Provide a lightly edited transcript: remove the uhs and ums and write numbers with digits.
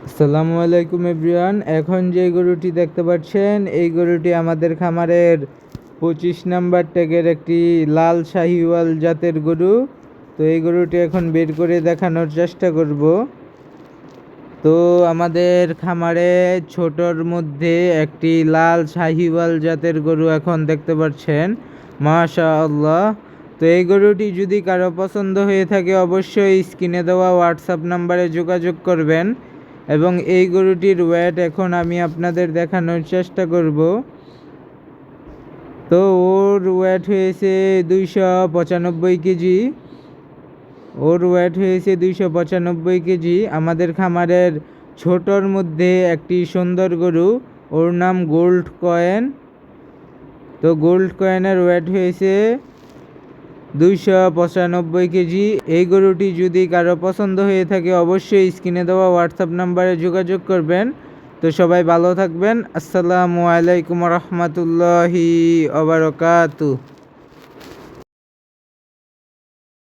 আসসালামু আলাইকুম এভরিওয়ান। এখন যে গরুটি দেখতে পাচ্ছেন এই গরুটি আমাদের খামারের 25 নাম্বার ট্যাগের একটি লাল শাহিওয়াল জাতের গরু। তো এই গরুটি এখন বের করে দেখানোর চেষ্টা করব। তো আমাদের খামারে ছোটর মধ্যে একটি লাল শাহিওয়াল জাতের গরু এখন দেখতে পাচ্ছেন, মাশাআল্লাহ। তো এই গরুটি যদি কারো পছন্দ হয়ে থাকে অবশ্যই স্ক্রিনে দেওয়া হোয়াটসঅ্যাপ নাম্বারে যোগাযোগ করবেন এবং এই গরুটির ওয়েট এখন আমি আপনাদের দেখানোর চেষ্টা করব। তো ওর ওয়েট হয়েছে 295 কেজি। ওর ওয়েট হয়েছে 295 কেজি। আমাদের খামারের ছোটর মধ্যে একটি সুন্দর গরু, ওর নাম গোল্ড কয়েন। তো গোল্ড কয়েনের ওয়েট হয়েছে 295 কেজি। এই গরুটি যদি কারো পছন্দ হয়ে থাকে অবশ্যই স্ক্রিনে দেওয়া হোয়াটসঅ্যাপ নাম্বারে যোগাযোগ করবেন। তো সবাই ভালো থাকবেন। আসসালামু আলাইকুম রহমতুল্লাহি ওয়া বারাকাতুহু।